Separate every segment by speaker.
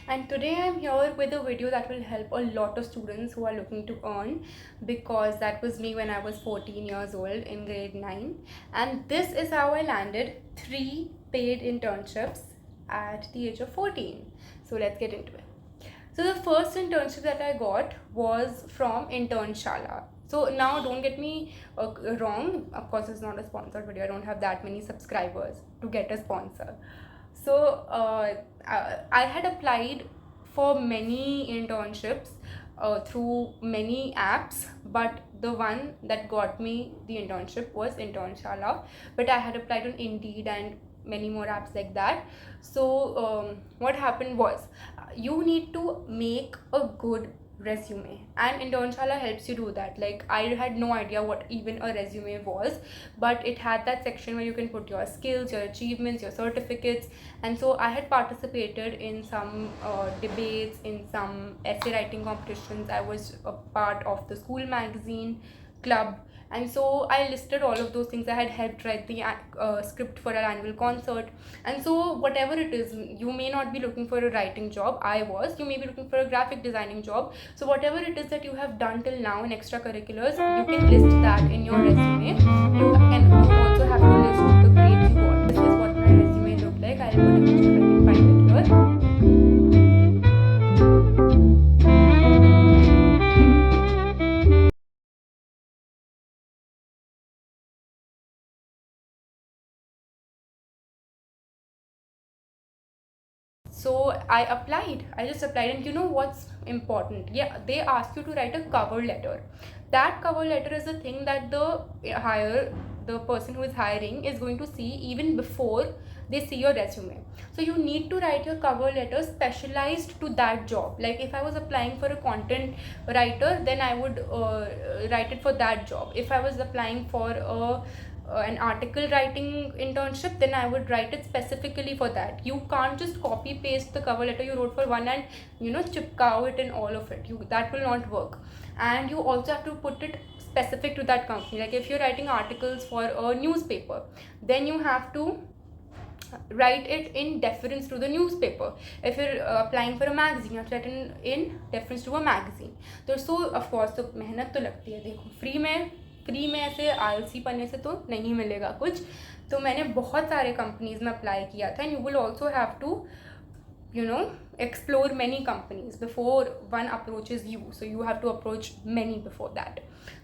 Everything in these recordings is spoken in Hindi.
Speaker 1: and today I'm here with a video that will help a lot of students who are looking to earn, because that was me when I was 14 years old in grade 9. And this is how I landed 3 paid internships at the age of 14. So let's get into it. So the first internship that I got was from Internshala. So now don't get me wrong, of course it's not a sponsored video, I don't have that many subscribers to get a sponsor. So I had applied for many internships through many apps, but the one that got me the internship was Internshala. But I had applied on Indeed and many more apps like that. So what happened was, you need to make a good resume, and Internshala helps you do that. Like, I had no idea what even a resume was, but it had that section where you can put your skills, your achievements, your certificates. And so I had participated in some debates, in some essay writing competitions. I was a part of the school magazine club, and so I listed all of those things. I had helped write the script for our annual concert. And so whatever it is, you may not be looking for a writing job, I was. You may be looking for a graphic designing job. So whatever it is that you have done till now in extracurriculars, you can list that in your resume. You also have to list the grades you got. This is what my resume looked like. I'll put a picture if I can find it here. So I just applied. And you know what's important? Yeah, they ask you to write a cover letter. That cover letter is the thing that the person who is hiring is going to see even before they see your resume. So you need to write your cover letter specialized to that job. Like, if I was applying for a content writer, then I would write it for that job. If I was applying for an article writing internship, then I would write it specifically for that. You can't just copy paste the cover letter you wrote for one and chipkao it in all of it. That will not work. And you also have to put it specific to that company. Like, if you're writing articles for a newspaper, then you have to write it in deference to the newspaper. If you're applying for a magazine, you have to write in deference to a magazine. So of course, तो मेहनत तो लगती है. देखो, फ्री में ऐसे आलसी पन्ने से तो नहीं मिलेगा कुछ. तो मैंने बहुत सारे कंपनीज में अप्लाई किया था. And you will also have to explore many companies before one approaches you. So you have to approach many before that.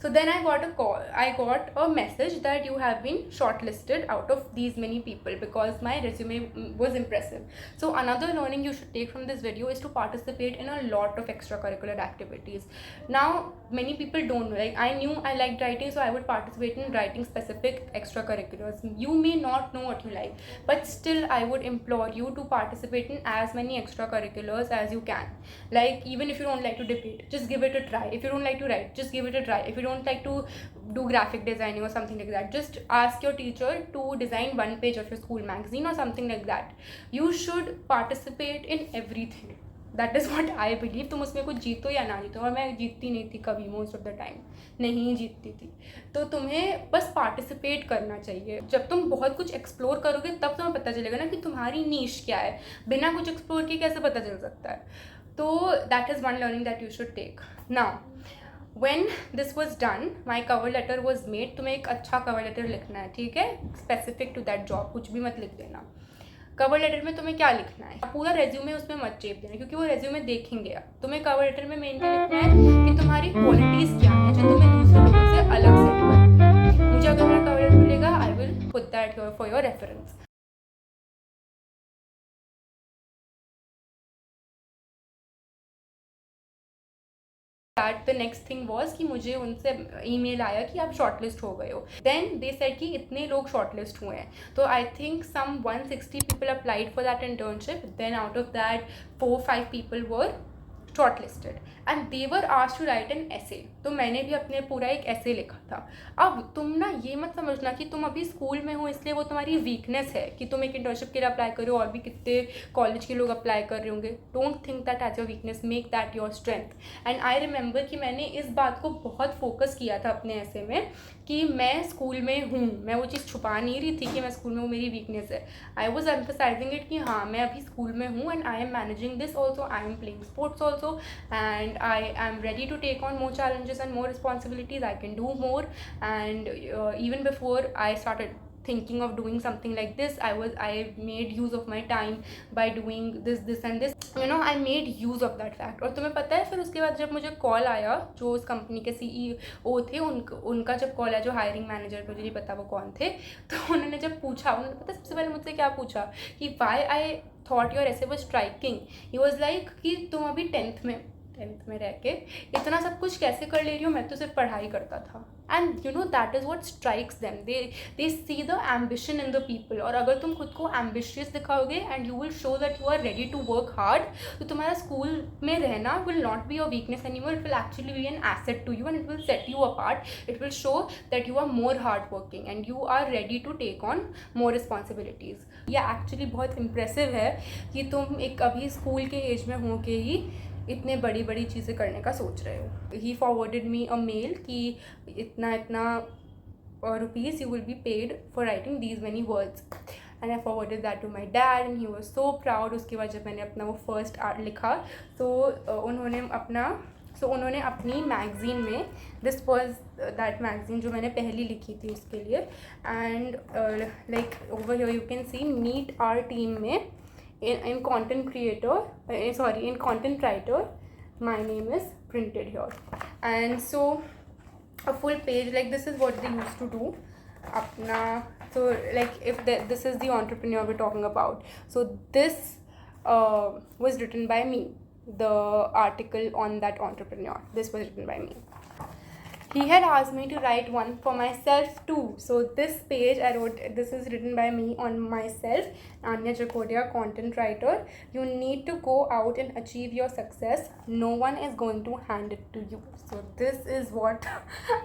Speaker 1: So then I got a message that you have been shortlisted out of these many people, because my resume was impressive. So another learning you should take from this video is to participate in a lot of extracurricular activities. Now many people don't know. Like, I knew I liked writing, so I would participate in writing specific extracurriculars. You may not know what you like, but still I would implore you to participate in as many extracurriculars as you can. Like, even if you don't like to debate, just give it a try. If you don't like to write, just give it a try. If you don't like to do graphic designing or something like that, just ask your teacher to design one page of your school magazine or something like that. You should participate in everything. That is what I believe. तुम उसमें कुछ जीतो या ना जीतो, और मैं जीतती नहीं थी कभी, मोस्ट ऑफ द टाइम नहीं जीतती थी. तो तुम्हें बस पार्टिसिपेट करना चाहिए. जब तुम बहुत कुछ एक्सप्लोर करोगे तब तुम्हें पता चलेगा ना कि तुम्हारी नीश क्या है. बिना कुछ एक्सप्लोर किए कैसे पता चल सकता है. तो that is one learning that you should take. Now when this was done, my cover letter was made. तुम्हें एक अच्छा cover letter लिखना है, ठीक है, specific to that job. कुछ भी मत लिख देना. कवर लेटर में तुम्हें क्या लिखना है, पूरा रेज्यूमे उसमें मत चेप देना, क्योंकि वो रेज्यूमे देखेंगे. तुम्हें कवर लेटर में मेन क्या लिखना है कि तुम्हारी क्वालिटीज़ क्या है जो तुम्हें दूसरे लोगों से अलग सेट करती है. मुझे अगर मेरा कवर लेटर मिलेगा, I will put that for your reference. That the next thing was कि मुझे उनसे ईमेल आया कि आप शॉर्टलिस्ट हो गए हो. देन दे सेड कि इतने लोग शॉर्टलिस्ट हुए हैं. तो I think some 160 people applied for that internship. Then out of that 4-5 people were shortlisted and they were asked to write an essay. तो मैंने भी अपने पूरा एक ऐसे लिखा था. अब तुम ना ये मत समझना कि तुम अभी स्कूल में हो इसलिए वो तुम्हारी वीकनेस है कि तुम एक इंटर्नशिप के लिए अप्लाई करो और भी कितने कॉलेज के लोग अप्लाई कर रहे होंगे. Don't think that as your weakness, make that your strength. And I remember कि मैंने इस बात को बहुत फोकस किया था अपने ऐसे में कि मैं स्कूल में हूँ. मैं वो चीज़ छुपा नहीं रही थी कि मैं स्कूल में वो मेरी वीकनेस है. आई वॉज एम्फसाइजिंग इट कि हाँ मैं अभी स्कूल में हूँ and I am managing this also, I am playing sports also and I am ready to take on more challenges and more responsibilities. I can do more. And even before I started thinking of doing something like this, I made use of my time by doing this and this. I made use of that fact. और तुम्हें पता है फिर उसके बाद जब मुझे कॉल आया, जो उस कंपनी के CEO थे, उनका जब कॉल आया, जो हायरिंग मैनेजर, मुझे नहीं पता वो कौन थे, तो उन्होंने जब पूछा, उन्होंने पता सबसे पहले मुझसे क्या पूछा कि वाई आई थॉट योर ऐसे वो स्ट्राइकिंग. ही वॉज लाइक कि तुम अभी टेंथ में रह के इतना सब कुछ कैसे कर ले रही हो, मैं तो सिर्फ पढ़ाई करता था. And that is what strikes them. They see the ambition in the people. और अगर तुम खुद को एम्बिशियस दिखाओगे and you will show that you are ready to work hard, तो तुम्हारा स्कूल में रहना will not be your weakness any more. It will actually be an asset to you and it will set you apart. It will show that you are more hard working and you are ready to take on more responsibilities. यह एक्चुअली बहुत इम्प्रेसिव है कि तुम एक अभी स्कूल के एज में हो के ही इतने बड़ी बड़ी चीज़ें करने का सोच रहे हो. ही फॉरवर्डेड मी अ मेल कि इतना rupees you will be paid for writing these many words. And I forwarded that to my dad and he was so proud. उसके बाद जब मैंने अपना वो फर्स्ट आर्ट लिखा तो उन्होंने अपनी मैगज़ीन में, दिस वॉज दैट मैगज़ीन जो मैंने पहली लिखी थी उसके लिए, and like over here you can see meet our team में in content creator, in content writer, my name is printed here. And so a full page, like this is what they used to do apna. So like if this is the entrepreneur we're talking about, so this was written by me. The article on that entrepreneur, this was written by me. He had asked me to write one for myself too. So this page I wrote, this is written by me on myself, Anya Jacodia, content writer. You need to go out and achieve your success. No one is going to hand it to you. So this is what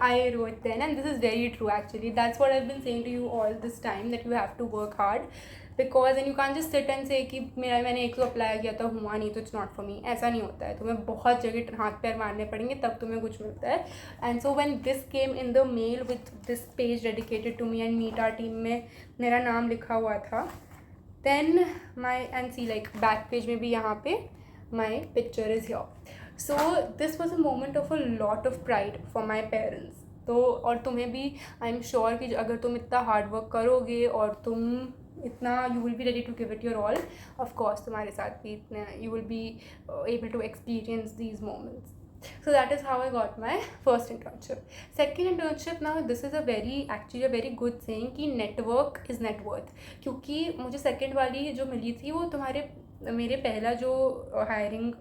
Speaker 1: I wrote then, and this is very true actually. That's what I've been saying to you all this time, that you have to work hard. Because and you can just sit and से कि मैंने एक तो अप्लाई किया था, हुआ नहीं तो इट्स नॉट फॉर मी. ऐसा नहीं होता है. तुम्हें बहुत जगह हाथ पैर मारने पड़ेंगे तब तुम्हें कुछ मिलता है. And so when this came in the mail with this page dedicated to me and meet our team में मेरा नाम लिखा हुआ था, then my and see like back page में भी यहाँ पे my picture is here. So this was a moment of a lot of pride for my parents. तो और तुम्हें भी आई एम श्योर कि अगर तुम इतना हार्ड वर्क करोगे और तुम इतना, you will be ready to give it your all. Of course तुम्हारे साथ भी इतना you will be able to experience these moments. So that is how I got my first internship. Second internship, now this is actually a very good saying कि network is net worth. क्योंकि मुझे second वाली जो मिली थी वो मेरे पहला जो हायरिंग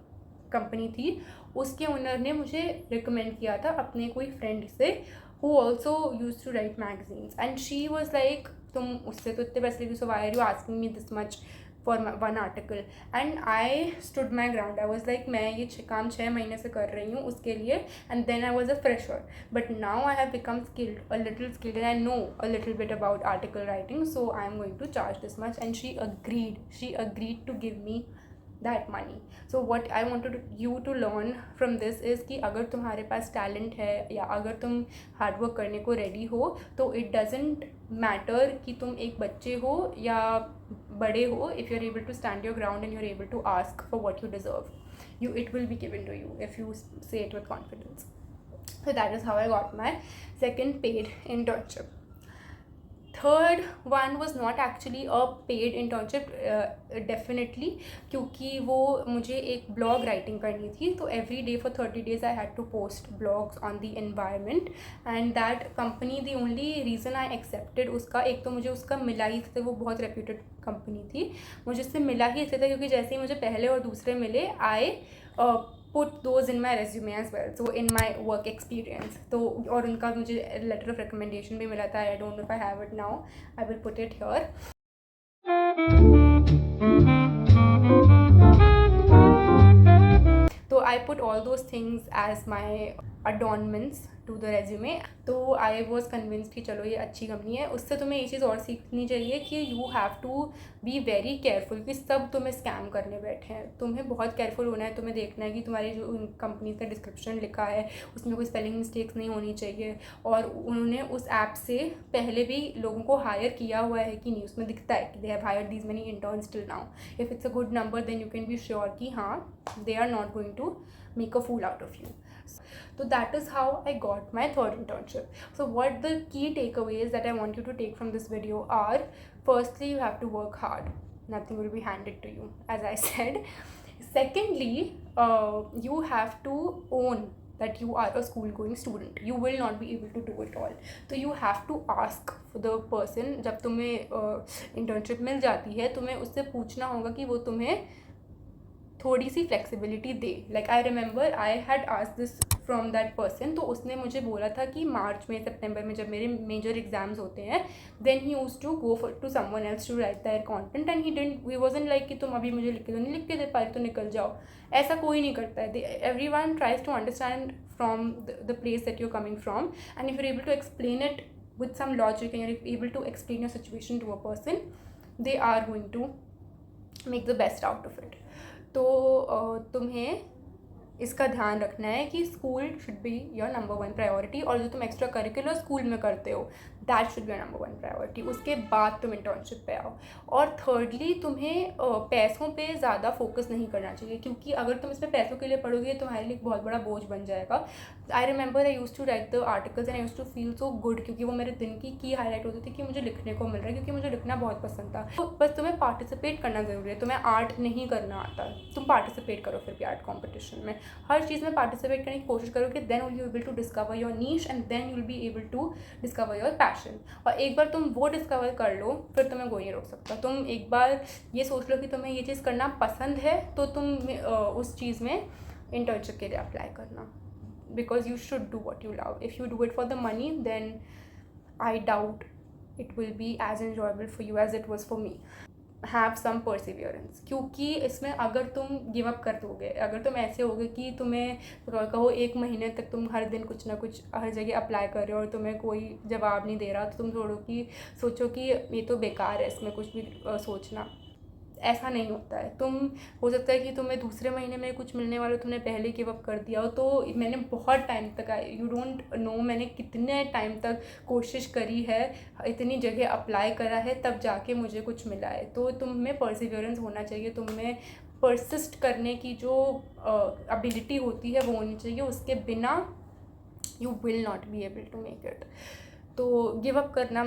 Speaker 1: कंपनी थी उसके ओनर ने मुझे रिकमेंड किया था अपने कोई फ्रेंड से, who also used to write magazines, and she was like तुम उससे तो इतने पैसे लेगी, so why are you asking me this much for one article? And I stood my ground. I was like मैं ये काम 6 महीने से कर रही हूँ उसके लिए, and then I was a fresher, but now I have become a little skilled and I know a little bit about article writing, so I am going to charge this much. And she agreed to give me that money. So what I wanted you to learn from this is कि अगर तुम्हारे पास टैलेंट है या अगर तुम हार्ड वर्क करने को रेडी हो तो इट डजेंट मैटर कि तुम एक बच्चे हो या बड़े हो. If you are able to stand your ground and you are able to ask for what you deserve, it will be given to you if you say it with confidence. So that is how I got my second paid internship. Third one was not actually a paid internship, definitely, क्योंकि वो मुझे एक blog writing करनी थी. तो every day for 30 days I had to post blogs on the environment, and that company, the only reason I accepted उसका, एक तो मुझे उसका मिला ही था, वो बहुत reputed कंपनी थी, मुझे उससे मिला ही इसलिए था क्योंकि जैसे ही मुझे पहले और दूसरे मिले I put those in my resume as well, so in my work experience. तो और उनका मुझे letter of recommendation भी मिला था. I don't know if I have it now. I will put it here. तो I put all those things as my adornments to the resume. तो आई वॉज कन्विंस्ड कि चलो ये अच्छी कंपनी है. उससे तुम्हें ये चीज़ और सीखनी चाहिए कि you have to be very careful कि सब तुम्हें स्कैम करने बैठे हैं. तुम्हें बहुत केयरफुल होना है. तुम्हें देखना है कि तुम्हारी जो कंपनी का डिस्क्रिप्शन लिखा है उसमें कोई स्पेलिंग मिस्टेक्स नहीं होनी चाहिए, और उन्होंने उस ऐप से पहले भी लोगों को हायर किया हुआ है कि नहीं, उसमें दिखता है कि they have hired these many interns till now. If it's a good number then you can be sure कि हाँ, they are not going to make a fool out of you. So that is how I got my third internship. So what the key takeaways that I want you to take from this video are: firstly, you have to work hard. Nothing will be handed to you, as I said. Secondly, you have to own that you are a school going student. You will not be able to do it all. So you have to ask for the person. जब तुम्हें internship मिल जाती है, तुम्हें उससे पूछना होगा कि वो तुम्हें थोड़ी सी फ्लेक्सिबिलिटी दे. Like I remember I had asked this from that person. तो उसने मुझे बोला था कि मार्च में, सितंबर में जब मेरे मेजर एग्जाम्स होते हैं, then he used to go for to someone else to write their content, and he wasn't like कि तुम अभी मुझे लिख के दो, नहीं लिख के दे पा रही तो निकल जाओ. ऐसा कोई नहीं करता है. Everyone tries to understand from the place that you coming from, and if you are able to explain it with some logic and you're able to explain your situation to a person, they are going to make the best out of it. तो तुम्हें इसका ध्यान रखना है कि school should be your number one priority, और जो तुम एक्स्ट्रा करिकुलर स्कूल में करते हो that should be your number one priority. उसके बाद तुम इंटर्नशिप पे आओ. और थर्डली, तुम्हें पैसों पे ज़्यादा फोकस नहीं करना चाहिए, क्योंकि अगर तुम इसमें पैसों के लिए पढ़ोगे तो तुम्हारे लिए एक बहुत बड़ा बोझ बन जाएगा. I remember I used to write the articles and I used to feel so good, क्योंकि वो मेरे दिन की हाईलाइट होती थी कि मुझे लिखने को मिल रहा है, क्योंकि मुझे लिखना बहुत पसंद था. तो बस तुम्हें पार्टिसिपेट करना ज़रूरी है. तुम्हें आर्ट नहीं करना आता, तुम पार्टिसिपेट करो फिर भी आर्ट कॉम्पिटिशन में. हर चीज़ में पार्टिसिपेट करने की कोशिश करो कि then will you able to discover your niche and then you will be able to discover your passion. और एक बार तुम वो डिस्कवर कर लो, फिर तुम्हें कोई नहीं रोक सकता. तुम एक बार ये सोच लो कि तुम्हें ये चीज़ करना पसंद है, तो तुम उस चीज़ में इंटर्नशिप के लिए अप्लाई करना. Because you should do what you love. If you do it for the money, then I doubt it will be as enjoyable for you as it was for me. Have some perseverance. क्योंकि इसमें अगर तुम गिव अप कर दोगे, अगर तुम ऐसे होगे कि तुम्हें कहो 1 महीने तक तुम हर दिन कुछ ना कुछ हर जगह अप्लाई कर रहे हो और तुम्हें कोई जवाब नहीं दे रहा, तो तुम सोचो कि ये तो बेकार है, इसमें कुछ भी सोचना. ऐसा नहीं होता है. तुम हो सकता है कि तुम्हें दूसरे महीने में कुछ मिलने वाला, तुमने पहले गिव अप कर दिया हो. तो मैंने बहुत टाइम तक, यू डोंट नो मैंने कितने टाइम तक कोशिश करी है, इतनी जगह अप्लाई करा है, तब जाके मुझे कुछ मिला है. तो तुम्हें परसिवियरेंस होना चाहिए. तुम्हें परसिस्ट करने की जो एबिलिटी होती है वो होनी चाहिए. उसके बिना you will not be able to make it. तो गिव अप करना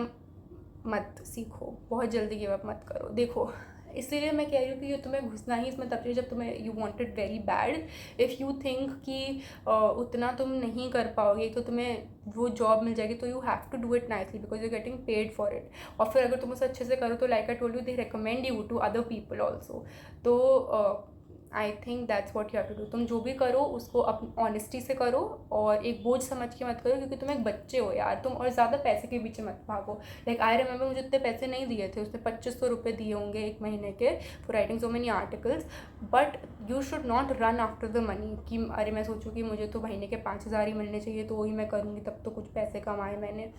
Speaker 1: मत सीखो, बहुत जल्दी गिव अप मत करो. देखो, इसलिए मैं कह रही हूँ कि ये तुम्हें घुसना ही इसमें तब चाहिए जब तुम्हें you want it very bad. If you think कि उतना तुम नहीं कर पाओगे तो तुम्हें वो जॉब मिल जाएगी, तो you have to do it nicely because you getting paid for it. और फिर अगर तुम उसे अच्छे से करो तो like I told you, they recommend you to other people also. तो I think that's what you have to do. तुम जो भी करो उसको अपनी ऑनेस्टी से करो और एक बोझ समझ के मत करो, क्योंकि तुम एक बच्चे हो यार. तुम और ज़्यादा पैसे के पीछे मत भागो. लाइक आई रिमेंबर मुझे इतने पैसे नहीं दिए थे, उसने 2500 रुपये दिए होंगे 1 महीने के for writing so many articles. But you should not run after the money कि अरे मैं सोचूँ कि मुझे तो महीने के 5000 ही मिलने चाहिए तो वही मैं करूँगी, तब तो कुछ पैसे कमाए मैंने.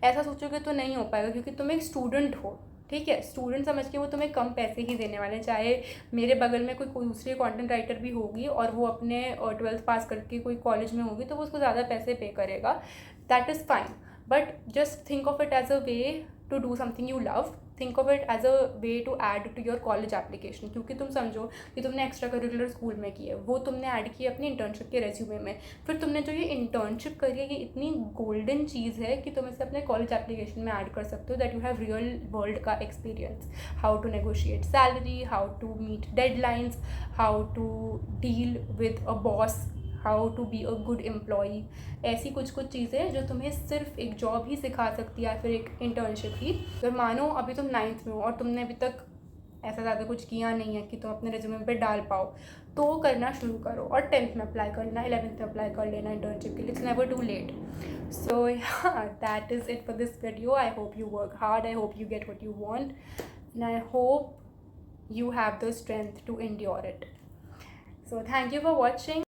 Speaker 1: ऐसा सोचोगे तो नहीं हो पाएगा, क्योंकि तुम एक स्टूडेंट हो. ठीक है, स्टूडेंट समझ के वो तुम्हें कम पैसे ही देने वाले हैं. चाहे मेरे बगल में कोई दूसरी कंटेंट राइटर भी होगी और वो अपने 12th पास करके कोई कॉलेज में होगी, तो वो उसको ज़्यादा पैसे पे करेगा. That is fine, but just think of it as a way to do something you love. Think of it as a way to add to your college application. क्योंकि तुम समझो कि तुमने एक्स्ट्रा करिकुलर स्कूल में की है, वो तुमने ऐड की अपनी इंटर्नशिप के रेज्यूमे में. फिर तुमने जो ये इंटर्नशिप करी है, ये इतनी गोल्डन चीज़ है कि तुम इसे अपने कॉलेज एप्लीकेशन में ऐड कर सकते हो. That you have real world का experience, how to negotiate salary, how to meet deadlines, how to deal with a boss, how to be a good employee. ऐसी कुछ चीज़ें जो तुम्हें सिर्फ एक जॉब ही सिखा सकती है, फिर एक इंटर्नशिप ही. अगर मानो अभी तुम 9th में हो और तुमने अभी तक ऐसा ज़्यादा कुछ किया नहीं है कि तुम अपने रेज्यूमे पे डाल पाओ, तो करना शुरू करो. और 10th में अप्लाई कर लेना, 11th में अप्लाई कर लेना इंटर्नशिप के लिए. It's never too late. So yeah, that is it for this video. I hope you work hard. I hope you get what you want. And I hope you have the strength to endure it. So thank you for watching.